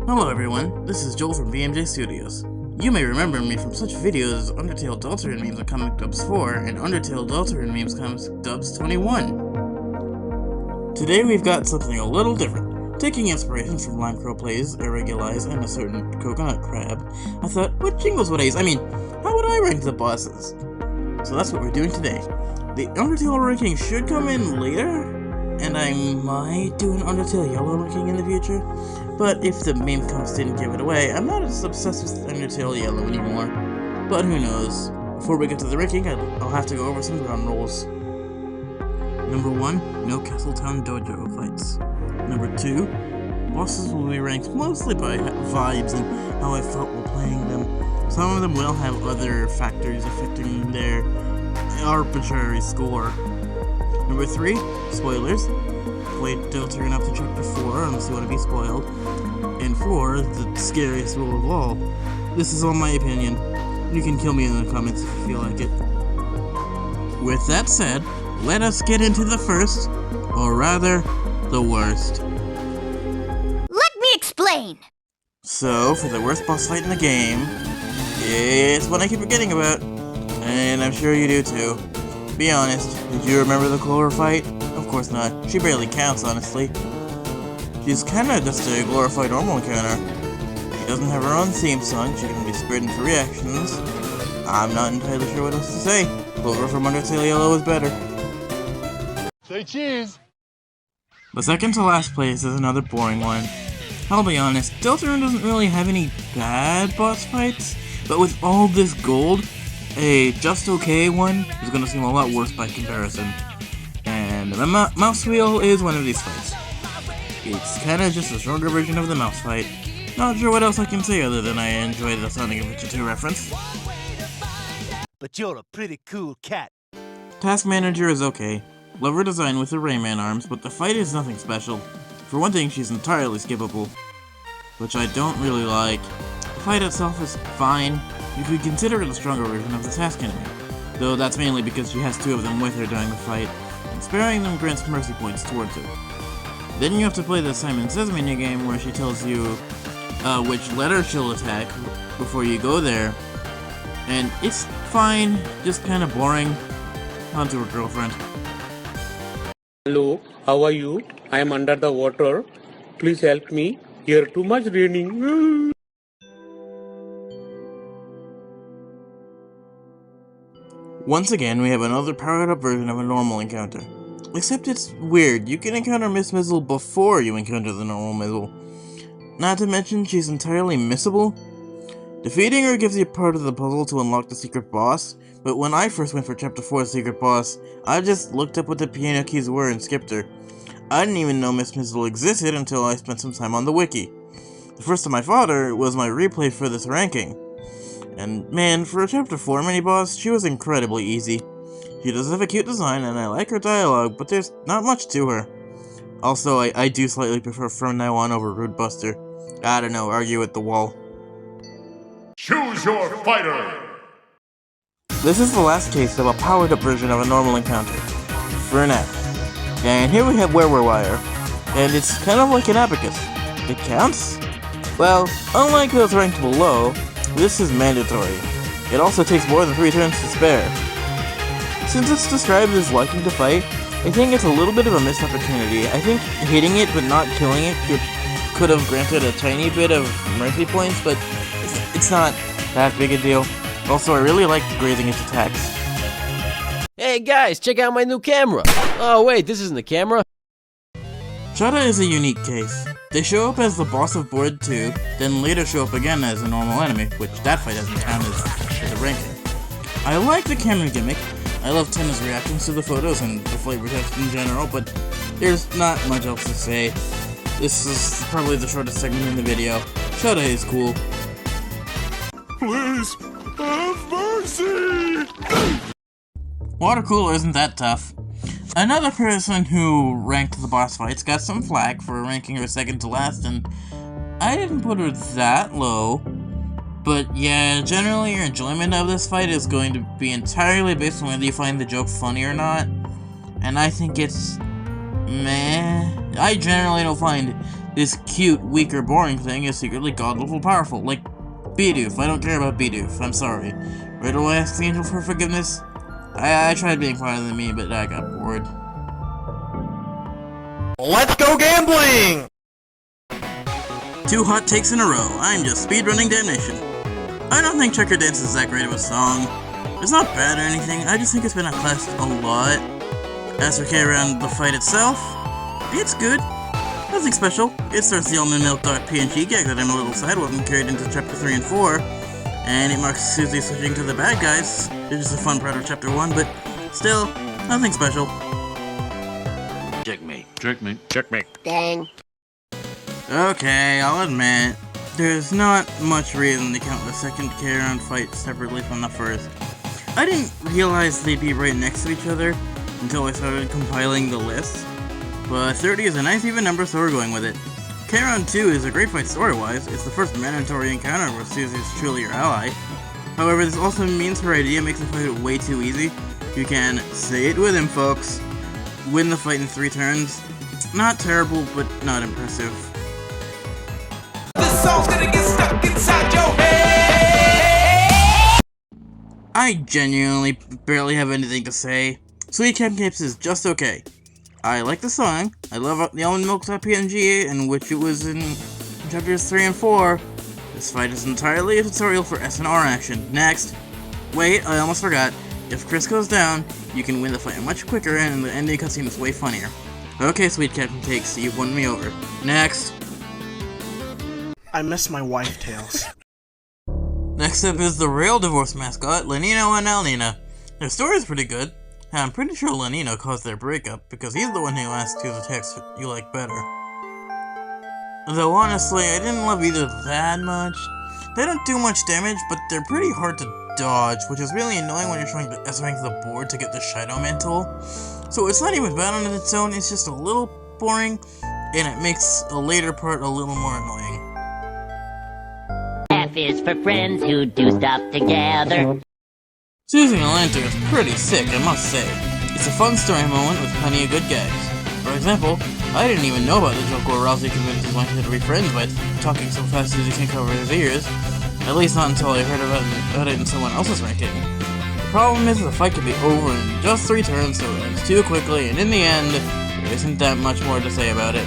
Hello everyone, this is Joel from BMJ Studios. You may remember me from such videos as Undertale Deltarune Memes on Comic Dubs 4 and Undertale Deltarune Memes Comic Dubs 21. Today we've got something a little different. Taking inspiration from Lime Crow Plays, Irregularize, and a certain coconut crab, I thought, what jingles would I use? How would I rank the bosses? So that's what we're doing today. The Undertale ranking should come in later, and I might do an Undertale Yellow ranking in the future, but if the meme comes didn't give it away, I'm not as obsessed with Undertale Yellow anymore. But who knows? Before we get to the ranking, I'll have to go over some ground rules. Number 1, no Castletown Dojo fights. Number 2, bosses will be ranked mostly by vibes and how I felt while playing them. Some of them will have other factors affecting their arbitrary score. Number 3, spoilers. Played Deltarune up to Chapter 4 unless you want to be spoiled. And 4, the scariest rule of all. This is all my opinion. You can kill me in the comments if you feel like it. With that said, let us get into the first, or rather, the worst. Let me explain! So, for the worst boss fight in the game, it's one I keep forgetting about. And I'm sure you do too. Be honest, did you remember the Clover fight? Of course not. She barely counts, honestly. She's kinda just a glorified normal encounter. She doesn't have her own theme song, she can be sprinting for reactions. I'm not entirely sure what else to say. Clover from Undertale Yellow is better. Say cheese! The second to last place is another boring one. I'll be honest, Deltarune doesn't really have any bad boss fights, but with all this gold, a just okay one is going to seem a lot worse by comparison. And the mouse wheel is one of these fights. It's kinda just a stronger version of the mouse fight. Not sure what else I can say other than I enjoy the Sonic Adventure 2 reference. But you're a pretty cool cat. Task Manager is okay. Love her design with the Rayman arms, but the fight is nothing special. For one thing, she's entirely skippable, which I don't really like. The fight itself is fine. You could consider it a stronger version of the task enemy, though that's mainly because she has 2 of them with her during the fight, and sparing them grants mercy points towards her. Then you have to play the Simon Says minigame where she tells you which letter she'll attack before you go there, and it's fine, just kinda boring. On to her girlfriend. Hello, how are you? I am under the water. Please help me. Here too much raining. Once again, we have another powered up version of a normal encounter. Except it's weird, you can encounter Miss Mizzle before you encounter the normal Mizzle. Not to mention, she's entirely missable. Defeating her gives you part of the puzzle to unlock the secret boss, but when I first went for Chapter 4's secret boss, I just looked up what the piano keys were and skipped her. I didn't even know Miss Mizzle existed until I spent some time on the wiki. The first time I fought her was my replay for this ranking. And man, for a Chapter 4 mini-boss, she was incredibly easy. She does have a cute design, and I like her dialogue, but there's not much to her. Also, I do slightly prefer From Now On over Rude Buster. I don't know, argue at the wall. Choose your fighter! This is the last case of a powered-up version of a normal encounter. For now. And here we have Wire, and it's kind of like an abacus. It counts? Well, unlike those ranked below, this is mandatory. It also takes more than 3 turns to spare. Since it's described as liking to fight, I think it's a little bit of a missed opportunity. I think hitting it but not killing it could have granted a tiny bit of mercy points, but it's not that big a deal. Also, I really like grazing its attacks. Hey guys, check out my new camera! Oh wait, this isn't the camera. Shada is a unique case. They show up as the boss of Board 2, then later show up again as a normal enemy, which that fight doesn't count as a ranking. I like the camera gimmick. I love Tenna's reactions to the photos and the flavor text in general, but there's not much else to say. This is probably the shortest segment in the video. Shada is cool. Please, have mercy! Water Cooler isn't that tough. Another person who ranked the boss fights got some flack for ranking her second to last, and I didn't put her that low. But yeah, generally your enjoyment of this fight is going to be entirely based on whether you find the joke funny or not. And I think it's meh. I generally don't find This cute, weak, or boring thing is secretly god-level powerful, like Bidoof. I don't care about Bidoof, I'm sorry. Riddle asks the angel for forgiveness. I tried being funnier than me, but I got bored. Let's go gambling! 2 hot takes in a row. I'm just speedrunning damnation. I don't think Checker Dance is that great of a song. It's not bad or anything, I just think it's been outclassed a lot. As for around the fight itself, it's good. Nothing special. It starts the almond milk.png gag that I'm a little sad wasn't carried into chapter 3 and 4, and it marks Susie switching to the bad guys. It's just a fun part of chapter 1, but still, nothing special. Checkmate. Checkmate. Checkmate. Dang. Okay, I'll admit, there's not much reason to count the second K-round fight separately from the first. I didn't realize they'd be right next to each other until I started compiling the list, but 30 is a nice even number, so we're going with it. K-round 2 is a great fight story-wise. It's the first mandatory encounter where Susie is truly your ally. However, this also means her idea makes the fight way too easy. You can, say it with him folks, win the fight in 3 turns. Not terrible, but not impressive. This song's gonna get stuck inside your head! I genuinely barely have anything to say. Sweet Cupcakes is just okay. I like the song. I love the almond milk.png, in which it was in chapters 3 and 4. This fight is entirely a tutorial for SNR action. Next. Wait, I almost forgot. If Chris goes down, you can win the fight much quicker, and the ending cutscene is way funnier. Okay, Sweet Cupcakes, you've won me over. Next. I miss my wife tails. Next up is the real divorce mascot, Lenino and Alnina. Their story is pretty good. I'm pretty sure Lenino caused their breakup, because he's the one who asked whose attacks you like better. Though honestly, I didn't love either that much. They don't do much damage, but they're pretty hard to dodge, which is really annoying when you're trying to estimate the board to get the Shadow Mantle. So it's not even bad on its own, it's just a little boring, and it makes a later part a little more annoying. F is for friends who do stuff together. Susie and Lantern is pretty sick, I must say. It's a fun story moment with plenty of good gags. For example, I didn't even know about the joke where Rousey convinces Lantern to be friends by talking so fast Susie can't cover his ears. At least not until I heard about it in someone else's ranking. The problem is the fight could be over in just 3 turns, so it ends too quickly, and in the end, there isn't that much more to say about it.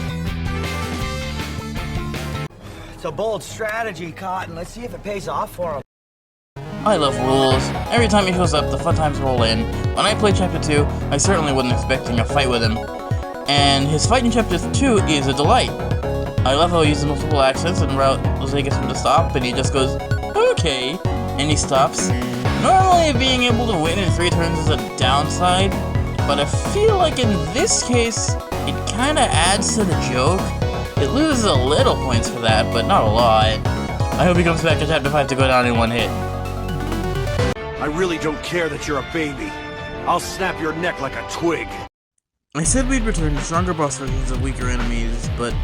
It's a bold strategy, Cotton. Let's see if it pays off for him. I love rules. Every time he shows up, the fun times roll in. When I played Chapter 2, I certainly wasn't expecting a fight with him. And his fight in Chapter 2 is a delight. I love how he uses multiple accents and Rousey gets him to stop, and he just goes, okay, and he stops. Normally, being able to win in 3 turns is a downside, but I feel like in this case, it kinda adds to the joke. It loses a little points for that, but not a lot. I hope he comes back to Chapter 5 to go down in 1 hit. I really don't care that you're a baby. I'll snap your neck like a twig. I said we'd return to stronger boss versions of weaker enemies, but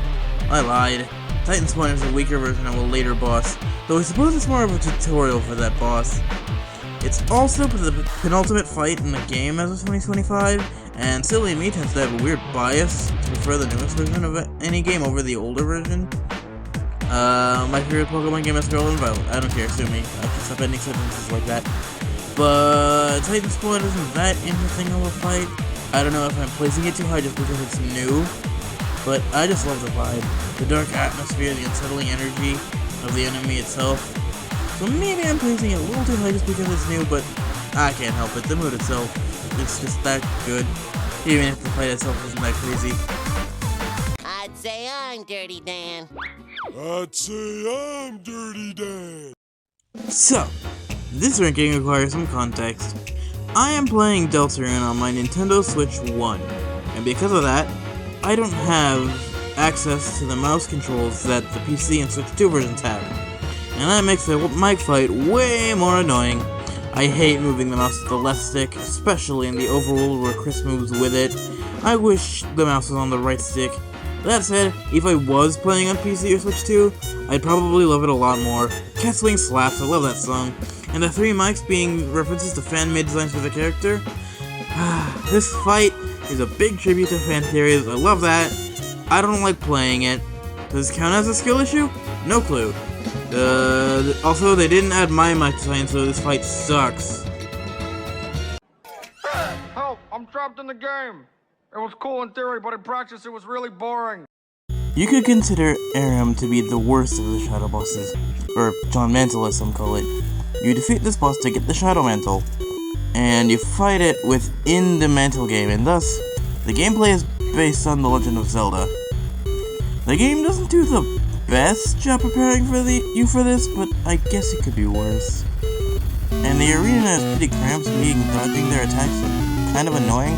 I lied. Titan Spawn is a weaker version of a later boss, though I suppose it's more of a tutorial for that boss. It's also the penultimate fight in the game as of 2025, and silly me tends to have a weird bias to prefer the newest version of any game over the older version. My favorite Pokemon game is Scarlet and Violet. I don't care, sue me. I can stop ending sentences like that. But Titan Spawn isn't that interesting of a fight. I don't know if I'm placing it too high just because it's new, but I just love the vibe. The dark atmosphere, the unsettling energy of the enemy itself. So maybe I'm placing it a little too high just because it's new, but I can't help it. The mood itself, it's just that good, even if the fight itself isn't that crazy. I'd say I'm Dirty Dan. I'd say I'm Dirty Dan. So, this ranking requires some context. I am playing Deltarune on my Nintendo Switch 1, and because of that, I don't have access to the mouse controls that the PC and Switch 2 versions have, and that makes the mic fight way more annoying. I hate moving the mouse with the left stick, especially in the overworld where Chris moves with it. I wish the mouse was on the right stick. That said, if I was playing on PC or Switch 2, I'd probably love it a lot more. Cat Swing slaps, I love that song. And the 3 mics being references to fan-made designs for the character. This fight is a big tribute to fan theories, I love that. I don't like playing it. Does this count as a skill issue? No clue. Also, they didn't add my mic design, so this fight sucks. Help! I'm trapped in the game! It was cool in theory, but in practice it was really boring. You could consider Aram to be the worst of the Shadow Bosses, or John Mantle as some call it. You defeat this boss to get the Shadow Mantle, and you fight it within the Mantle game, and thus, the gameplay is based on The Legend of Zelda. The game doesn't do the best job preparing for you for this, but I guess it could be worse. And the arena is pretty cramped, making dodging their attacks kind of annoying.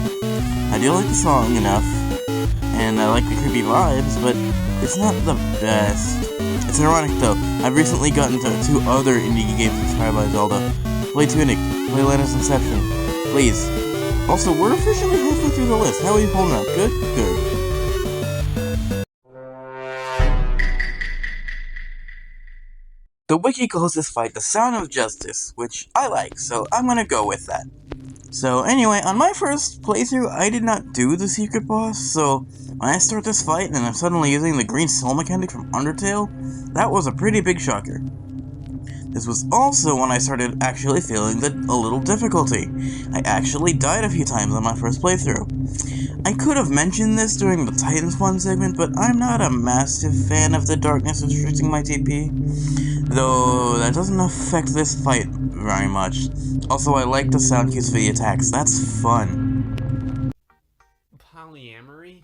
I do like the song enough, and I like the creepy vibes, but it's not the best. It's ironic though, I've recently gotten to 2 other indie games inspired by Zelda. Play Tunic, play Atlantis Inception, please. Also, we're officially halfway through the list. How are you holding up? Good? Good. The wiki calls this fight the Sound of Justice, which I like, so I'm gonna go with that. So anyway, on my first playthrough, I did not do the secret boss, so when I start this fight and I'm suddenly using the green soul mechanic from Undertale, that was a pretty big shocker. This was also when I started actually feeling a little difficulty. I actually died a few times on my first playthrough. I could have mentioned this during the Titan Spawn segment, but I'm not a massive fan of the darkness restricting my TP. Though that doesn't affect this fight very much. Also, I like the sound cues for the attacks. That's fun. Polyamory?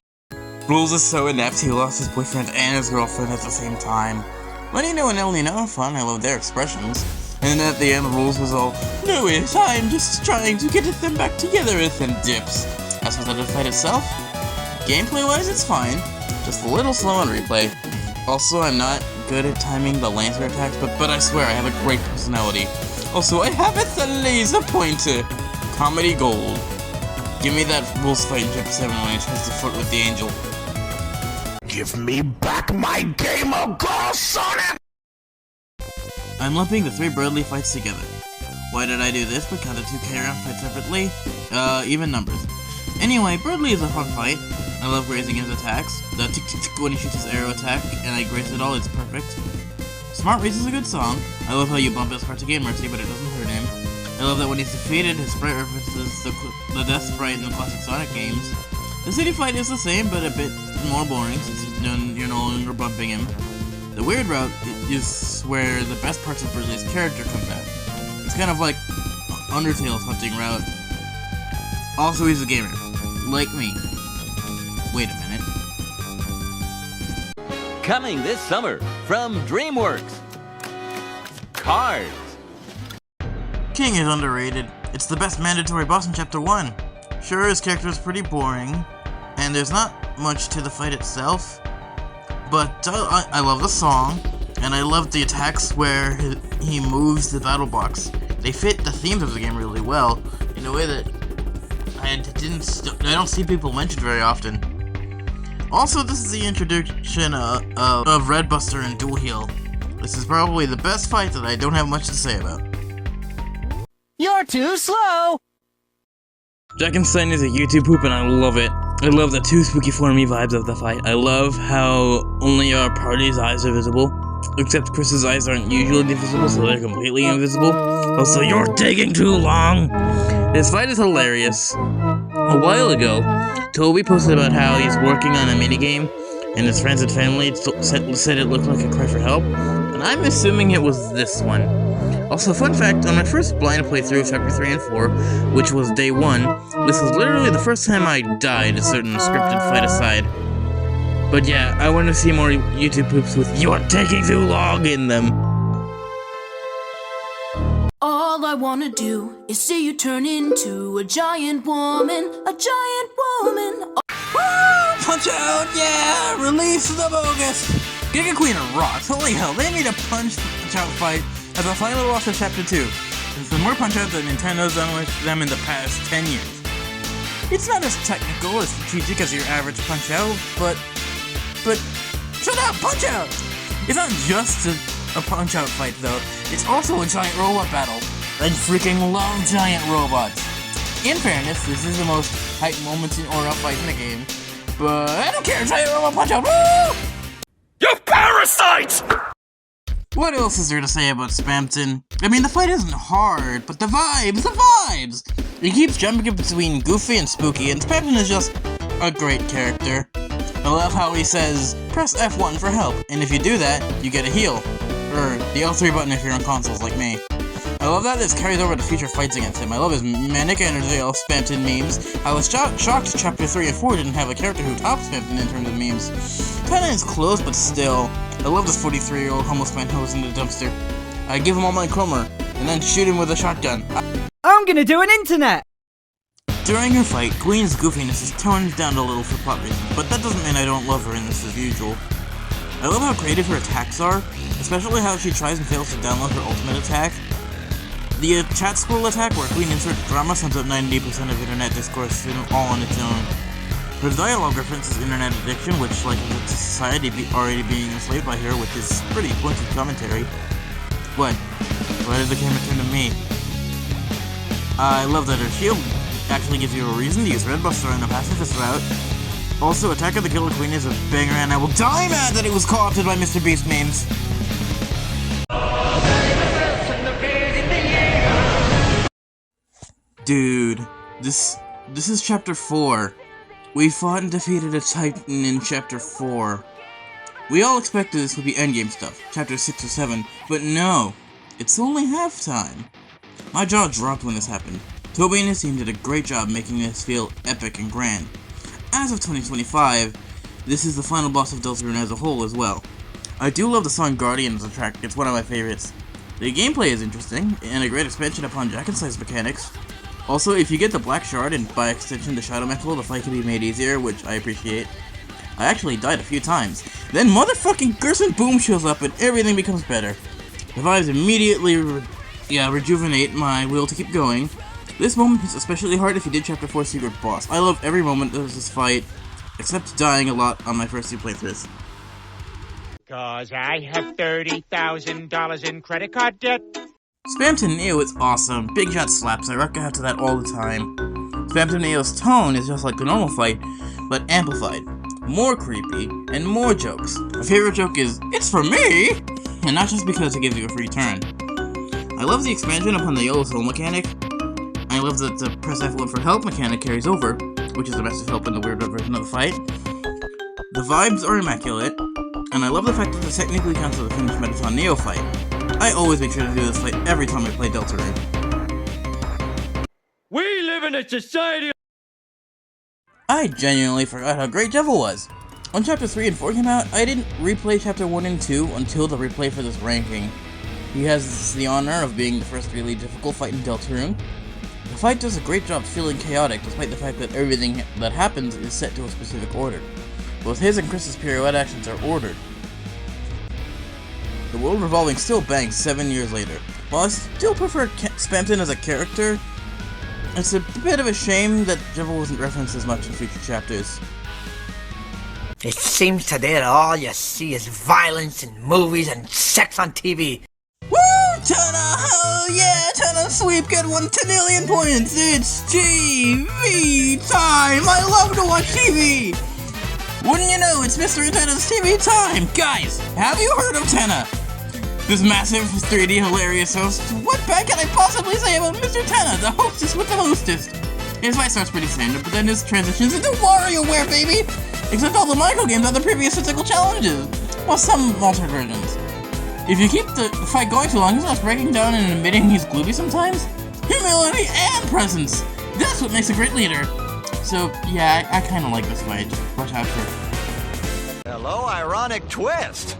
Rules is so inept he lost his boyfriend and his girlfriend at the same time. When you know and only know, fun, I love their expressions. And at the end, Rules was all, "No, I'm just trying to get them back together," with them dips. As for the fight itself, gameplay-wise, it's fine. Just a little slow on replay. Also, I'm not good at timing the Lancer attacks, but I swear I have a great personality. Also, I have the laser pointer. Comedy gold. Give me that Rules fight in Chapter 7 when he tries to flirt with the angel. Give me back my game of Girl Sonic! I'm lumping the 3 Bradley fights together. Why did I do this? Because the 2 K-Round fights separately? Even numbers. Anyway, Bradley is a fun fight. I love grazing his attacks. The tick tick tick when he shoots his arrow attack, and I graze it all, it's perfect. Smart Race is a good song. I love how you bump his heart to gain mercy, but it doesn't hurt him. I love that when he's defeated, his sprite references the death sprite in the classic Sonic games. The city fight is the same, but a bit more boring since you're no longer bumping him. The weird route is where the best parts of Bradley's character comes out. It's kind of like Undertale's hunting route. Also, he's a gamer. Like me. Wait a minute. Coming this summer from DreamWorks. Cars. King is underrated. It's the best mandatory boss in Chapter 1. Sure, his character is pretty boring, and there's not much to the fight itself, but I love the song, and I love the attacks where he moves the battle box. They fit the themes of the game really well, in a way that I don't see people mentioned very often. Also, this is the introduction of Red Buster and Dual Heal. This is probably the best fight that I don't have much to say about. You're too slow! Jackenstein is a YouTube poop and I love it. I love the 2 spooky formy vibes of the fight. I love how only our party's eyes are visible. Except Chris's eyes aren't usually visible, so they're completely invisible. Also, you're taking too long! This fight is hilarious. A while ago, Toby posted about how he's working on a minigame, and his friends and family said it looked like a cry for help, and I'm assuming it was this one. Also, fun fact, on my first blind playthrough of Chapter 3 and 4, which was day 1, this was literally the first time I died, a certain scripted fight aside. But yeah, I want to see more YouTube poops with "You're taking too long" in them. All I wanna do is see you turn into a giant woman, a giant woman. Punch out, yeah! Release the bogus! Giga Queen rocks, holy hell, they made a punch out fight as a final boss of Chapter 2. It's the more punch out that Nintendo's done with them in the past 10 years. It's not as technical or strategic as your average punch out, but shut up, punch out! It's not just a punch out fight though, it's also a giant robot battle. I freaking love giant robots. In fairness, this is the most hype moments in Aura fight in the game, but I don't care, giant robot punch out, woo! parasites! What else is there to say about Spamton? I mean, the fight isn't hard, but the vibes! He keeps jumping between goofy and spooky, and Spamton is just a great character. I love how he says, press F1 for help, and if you do that, you get a heal. Or the L3 button if you're on consoles like me. I love that this carries over to future fights against him. I love his manic energy of Spamton memes. I was shocked Chapter 3 and 4 didn't have a character who topped Spamton in terms of memes. Kinda is close, but still. I love this 43-year-old homeless man who was in the dumpster. I give him all my Cromer, and then shoot him with a shotgun. I'm gonna do an internet! During her fight, Queen's goofiness is toned down a little for plot reasons, but that doesn't mean I don't love her in this as usual. I love how creative her attacks are, especially how she tries and fails to download her ultimate attack. The chat scroll attack where Queen inserts drama sums up 90% of internet discourse all on its own. Her dialogue references internet addiction, which, like society already being enslaved by her, which is pretty pointed commentary. What? Why did the camera turn to me? I love that her shield actually gives you a reason to use Red Buster on a pacifist route. Also, Attack of the Killer Queen is a banger, and I will die mad that it was co-opted by Mr. Beast memes. Dude, this is Chapter 4. We fought and defeated a Titan in Chapter 4. We all expected this would be endgame stuff, Chapter 6 or 7, but no, it's only halftime. My jaw dropped when this happened. Toby and his team did a great job making this feel epic and grand. As of 2025, this is the final boss of Deltarune as a whole as well. I do love the song Guardians track, it's one of my favorites. The gameplay is interesting, and a great expansion upon Jack and Slice mechanics. Also, if you get the Black Shard and by extension the Shadow Metal, the fight can be made easier, which I appreciate. I actually died a few times. Then motherfucking Gerson Boom shows up and everything becomes better. The vibes immediately rejuvenate my will to keep going. This moment is especially hard if you did Chapter 4 Secret Boss. I love every moment of this fight, except dying a lot on my first two playthroughs. Cause I have $30,000 in credit card debt. Spamton Neo is awesome. Big shot slaps, I rock out to that all the time. Spamton Neo's tone is just like the normal fight, but amplified. More creepy, and more jokes. My favorite joke is, "It's for me!" And not just because it gives you a free turn. I love the expansion upon the yellow soul mechanic. I love that the press F1 for help mechanic carries over, which is the massive help in the weird version of the fight. The vibes are immaculate, and I love the fact that this technically counts as a finished Mettaton Neo fight. I always make sure to do this fight every time I play Deltarune. We live in a society. I genuinely forgot how great Devil was. When Chapter 3 and 4 came out, I didn't replay Chapter 1 and 2 until the replay for this ranking. He has the honor of being the first really difficult fight in Deltarune. The fight does a great job feeling chaotic despite the fact that everything that happens is set to a specific order. Both his and Chris's pirouette actions are ordered. The world revolving still bangs 7 years later. While I still prefer Spamton as a character, it's a bit of a shame that Devil wasn't referenced as much in future chapters. It seems today that all you see is violence in movies and sex on TV. Woo! Tana! Hell yeah! Tana sweep, get 1 million points! It's TV time! I love to watch TV! Wouldn't you know, it's Mr. Tana's TV time! Guys, have you heard of Tana? This massive, 3D, hilarious host. What bad can I possibly say about Mr. Tana, the hostess with the hostess? His fight starts pretty standard, but then his transitions into WarioWare, baby! Except all the micro games are the previous physical challenges. Well, some altered versions. If you keep the fight going too long, he starts breaking down and admitting he's gloomy sometimes. Humility and presence! That's what makes a great leader. So, yeah, I kinda like this fight. Watch out for it. Hello, ironic twist!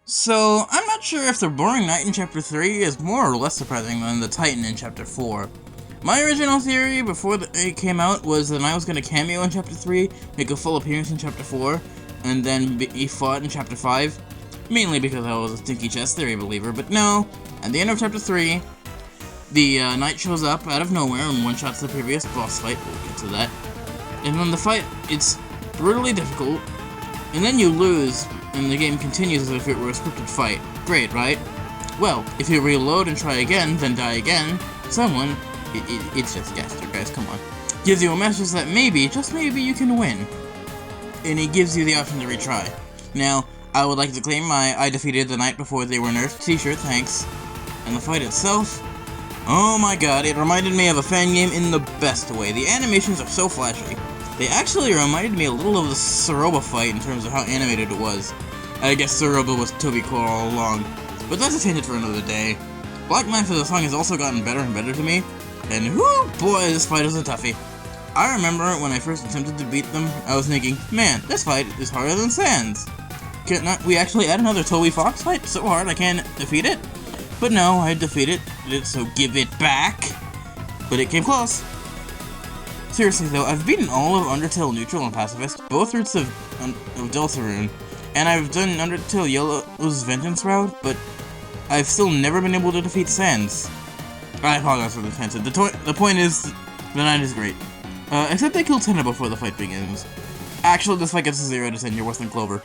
So, I'm not sure if the boring knight in Chapter 3 is more or less surprising than the Titan in Chapter 4. My original theory before it came out was that I was going to cameo in Chapter 3, make a full appearance in Chapter 4, and then be fought in Chapter 5. Mainly because I was a Stinky Chest Theory believer, but no. At the end of Chapter 3, the knight shows up out of nowhere and one-shots the previous boss fight. We'll get to that. And then the fight, it's brutally difficult, and then you lose, and the game continues as if it were a scripted fight. Great, right? Well, if you reload and try again, then die again, someone, it's just Gaster, guys, come on, gives you a message that maybe, just maybe, you can win. And he gives you the option to retry. Now, I would like to claim my I defeated the night before they were nerfed t-shirt, thanks. And the fight itself, oh my god, it reminded me of a fan game in the best way. The animations are so flashy. They actually reminded me a little of the Soroba fight in terms of how animated it was. I guess Soroba was Toby Core all along. But that's a tangent for another day. Black Manta the song has also gotten better and better to me. And whoo boy, this fight is a toughie. I remember when I first attempted to beat them, I was thinking, man, this fight is harder than Sans. Can't we actually add another Toby Fox fight so hard I can't defeat it? But no, I defeated it, so give it back. But it came close. Seriously though, I've beaten all of Undertale Neutral and Pacifist, both routes of Deltarune, and I've done Undertale Yellow's Vengeance route, but I've still never been able to defeat Sans. I apologize for the tangent. The point is, the night is great. Except I killed Tenna before the fight begins. Actually, this fight gets a 0 out of 10, you're worse than Clover.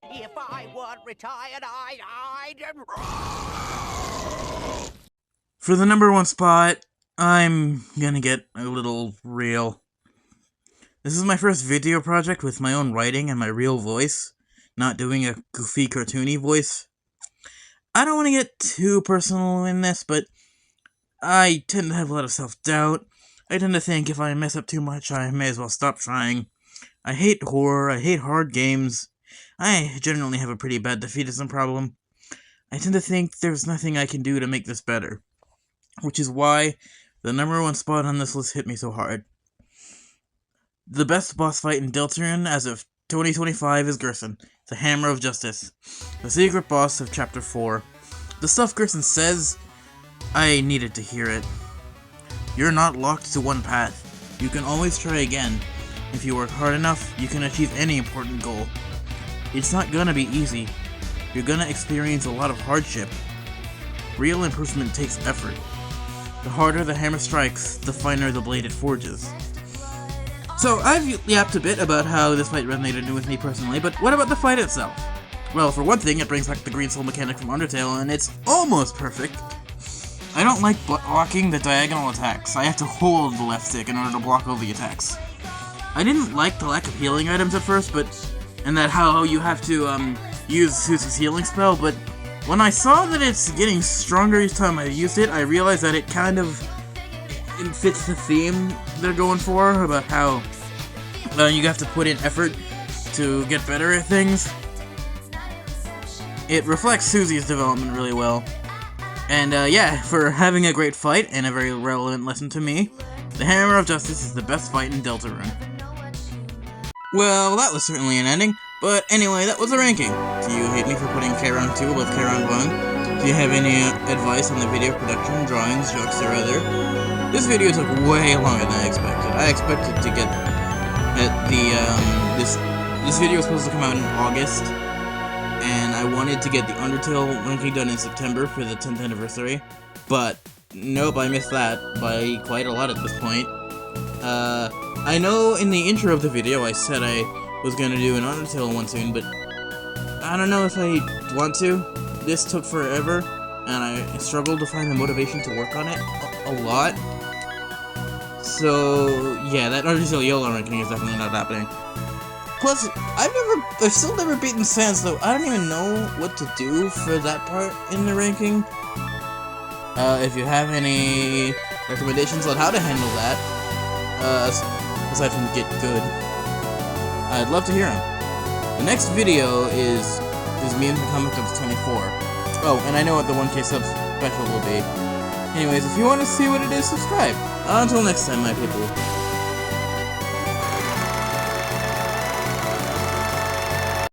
If I weren't retired, I'd... For the #1 spot, I'm gonna get a little real. This is my first video project with my own writing and my real voice, not doing a goofy, cartoony voice. I don't want to get too personal in this, but I tend to have a lot of self-doubt. I tend to think if I mess up too much, I may as well stop trying. I hate horror, I hate hard games. I generally have a pretty bad defeatism problem. I tend to think there's nothing I can do to make this better. Which is why the #1 spot on this list hit me so hard. The best boss fight in Deltarune as of 2025 is Gerson, the Hammer of Justice, the secret boss of Chapter 4. The stuff Gerson says, I needed to hear it. You're not locked to one path. You can always try again. If you work hard enough, you can achieve any important goal. It's not gonna be easy. You're gonna experience a lot of hardship. Real improvement takes effort. The harder the hammer strikes, the finer the blade it forges. So, I've yapped a bit about how this fight resonated with me personally, but what about the fight itself? Well, for one thing, it brings back the green soul mechanic from Undertale, and it's almost perfect. I don't like blocking the diagonal attacks. I have to hold the left stick in order to block all the attacks. I didn't like the lack of healing items at first, and that how you have to use Susie's healing spell, but when I saw that it's getting stronger each time I used it, I realized that it kind of fits the theme they're going for, about how you have to put in effort to get better at things. It reflects Susie's development really well. And yeah, for having a great fight and a very relevant lesson to me, the Hammer of Justice is the best fight in Deltarune. Well, that was certainly an ending. But anyway, that was the ranking. Do you hate me for putting K-Round 2 above K-Round 1? Do you have any advice on the video production, drawings, jokes, or other? This video took way longer than I expected. I expected to get this video was supposed to come out in August, and I wanted to get the Undertale ranking done in September for the 10th anniversary, but nope, I missed that by quite a lot at this point. I know in the intro of the video I said I was gonna do an Undertale one soon, but I don't know if I want to. This took forever, and I struggled to find the motivation to work on it a lot. So yeah, that Undertale YOLO ranking is definitely not happening. Plus, I've still never beaten Sans, though I don't even know what to do for that part in the ranking. If you have any recommendations on how to handle that, aside from get good, I'd love to hear them. The next video is me and Comic Dubs 24. Oh, and I know what the 1K sub special will be. Anyways, if you want to see what it is, subscribe. Until next time, my people.